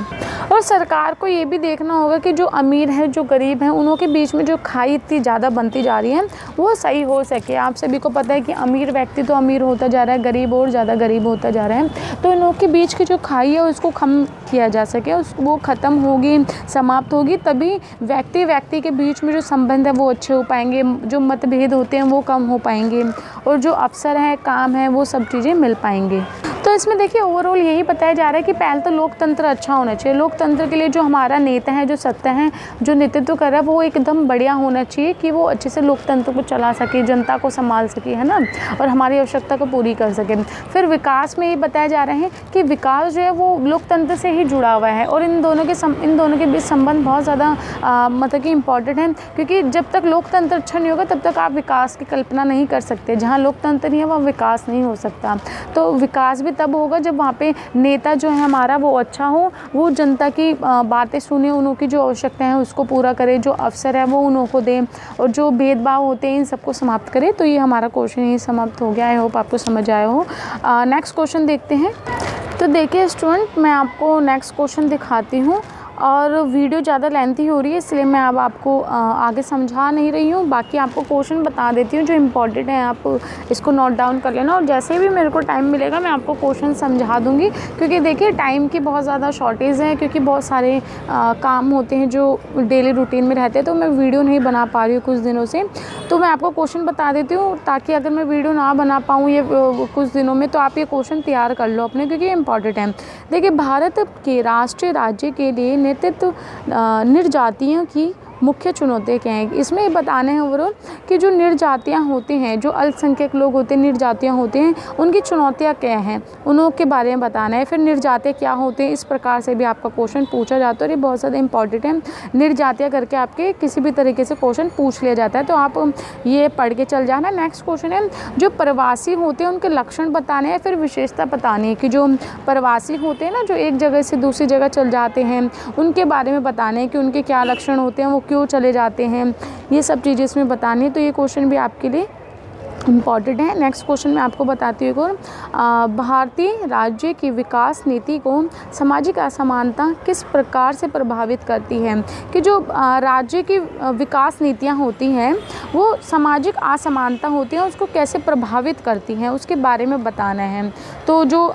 और सरकार को ये भी देखना होगा कि जो अमीर है जो गरीब हैं उनों के बीच में जो खाई इतनी ज़्यादा बनती जा रही है वो सही हो सके। आप सभी को पता है कि अमीर व्यक्ति तो अमीर होता जा रहा है, गरीब और ज़्यादा गरीब होता जा रहा है, तो इनों के बीच की जो खाई है उसको कम किया जा सके, वो ख़त्म होगी, समाप्त होगी, तभी व्यक्ति के बीच में जो संबंध है वो अच्छे हो पाएंगे, जो मतभेद होते हैं वो कम हो पाएंगे और जो अवसर है काम है वो सब चीज़ें मिल पाएंगी। तो इसमें देखिए ओवरऑल यही बताया जा रहा है कि पहले तो लोकतंत्र अच्छा होना चाहिए। लोकतंत्र के लिए जो हमारा नेता है, जो सत्ता है, जो नेतृत्व कर रहा है वो एकदम बढ़िया होना चाहिए कि वो अच्छे से लोकतंत्र को चला सके, जनता को संभाल सके, है ना, और हमारी आवश्यकता को पूरी कर सके। फिर विकास में ये बताया जा रहा है कि विकास जो है वो लोकतंत्र से ही जुड़ा हुआ है और इन दोनों के बीच संबंध बहुत ज़्यादा मतलब कि इम्पॉर्टेंट है, क्योंकि जब तक लोकतंत्र अच्छा नहीं होगा तब तक आप विकास की कल्पना नहीं कर सकते। जहाँ लोकतंत्र नहीं है वहाँ विकास नहीं हो सकता। तो विकास भी तब होगा जब वहाँ पे नेता जो है हमारा वो अच्छा हो, वो जनता की बातें सुने, उन्हों की जो आवश्यकता है उसको पूरा करे, जो अवसर है वो उन्हों को दे और जो भेदभाव होते हैं इन सबको समाप्त करे। तो ये हमारा क्वेश्चन यही समाप्त हो गया। आई होप आपको समझ आया हो। नेक्स्ट क्वेश्चन देखते हैं। तो देखिए स्टूडेंट, मैं आपको नेक्स्ट क्वेश्चन दिखाती हूँ और वीडियो ज़्यादा लेंथी हो रही है, इसलिए मैं अब आपको आगे समझा नहीं रही हूँ। बाकी आपको क्वेश्चन बता देती हूँ जो इम्पोर्टेंट है, आप इसको नोट डाउन कर लेना और जैसे भी मेरे को टाइम मिलेगा मैं आपको क्वेश्चन समझा दूँगी। क्योंकि देखिए टाइम की बहुत ज़्यादा शॉर्टेज है, क्योंकि बहुत सारे काम होते हैं जो डेली रूटीन में रहते हैं, तो मैं वीडियो नहीं बना पा रही हूँ कुछ दिनों से। तो मैं आपको क्वेश्चन बता देती हूँ ताकि अगर मैं वीडियो ना बना पाऊँ ये कुछ दिनों में, तो आप ये क्वेश्चन तैयार कर लो अपने, क्योंकि इम्पॉर्टेंट है। देखिए भारत के राष्ट्रीय राज्य के लिए नेतृत्व निर्जातियों की मुख्य चुनौतियाँ क्या हैं, इसमें बताने हैं वो कि जो निर्जातियाँ होती हैं, जो अल्पसंख्यक लोग होते हैं, निर्जातियाँ होते हैं, उनकी चुनौतियाँ क्या हैं, उन के बारे में बताना है। फिर निर्जातियाँ क्या होते हैं, इस प्रकार से भी आपका क्वेश्चन पूछा जाता है और ये बहुत ज़्यादा इंपॉर्टेंट है। निर्जातियाँ करके आपके किसी भी तरीके से क्वेश्चन पूछ लिया जाता है, तो आप ये पढ़ के चल जाना। नेक्स्ट क्वेश्चन है जो प्रवासी होते हैं उनके लक्षण बताने हैं, फिर विशेषता बतानी है कि जो प्रवासी होते हैं ना, जो एक जगह से दूसरी जगह चल जाते हैं, उनके बारे में बताने हैं कि उनके क्या लक्षण होते हैं, वो क्यों चले जाते हैं, ये सब चीज़ें इसमें बतानी है। तो ये क्वेश्चन भी आपके लिए इम्पॉर्टेंट है। नेक्स्ट क्वेश्चन मैं आपको बताती हूँ, भारतीय राज्य की विकास नीति को सामाजिक असमानता किस प्रकार से प्रभावित करती है, कि जो राज्य की विकास नीतियाँ होती हैं वो सामाजिक असमानता होती है उसको कैसे प्रभावित करती हैं, उसके बारे में बताना है। तो जो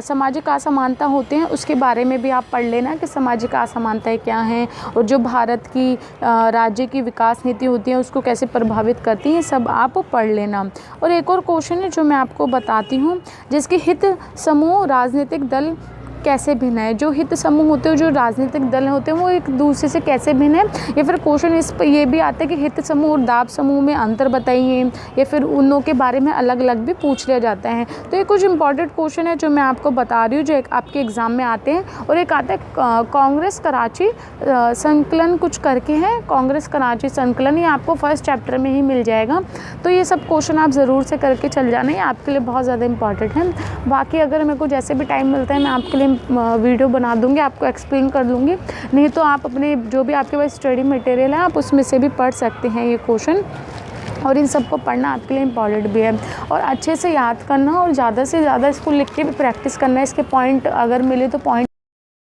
सामाजिक असमानता होते हैं उसके बारे में भी आप पढ़ लेना कि सामाजिक असमानताएँ क्या हैं और जो भारत की राज्य की विकास नीति होती है उसको कैसे प्रभावित करती हैं, सब आप पढ़ लेना। और एक और क्वेश्चन है जो मैं आपको बताती हूँ, जिसके हित समूह राजनीतिक दल कैसे भिन्न है। जो हित समूह होते हैं, जो राजनीतिक दल होते हैं, वो एक दूसरे से कैसे भिन्न है। या फिर क्वेश्चन इस पर ये भी आता है कि हित समूह और दाब समूह में अंतर बताइए, या फिर उनों के बारे में अलग अलग भी पूछ लिया जाता है। तो ये कुछ इंपॉर्टेंट क्वेश्चन है जो मैं आपको बता रही हूँ, जो आपके एग्ज़ाम में आते हैं। और एक आता है कांग्रेस कराची संकलन कुछ करके है, कांग्रेस कराची संकलन, ये आपको फर्स्ट चैप्टर में ही मिल जाएगा। तो ये सब क्वेश्चन आप ज़रूर से करके चल जाना, ये आपके लिए बहुत ज़्यादा इंपॉर्टेंट है। बाकी अगर मेरे को जैसे भी टाइम मिलता है मैं आपके लिए वीडियो बना दूंगी, आपको एक्सप्लेन कर दूंगी। नहीं तो आप अपने जो भी आपके पास स्टडी मटेरियल है आप उसमें से भी पढ़ सकते हैं ये क्वेश्चन, और इन सबको पढ़ना आपके लिए इम्पॉर्टेंट भी है। और अच्छे से याद करना और ज़्यादा से ज़्यादा इसको लिख के भी प्रैक्टिस करना है। इसके पॉइंट अगर मिले तो पॉइंट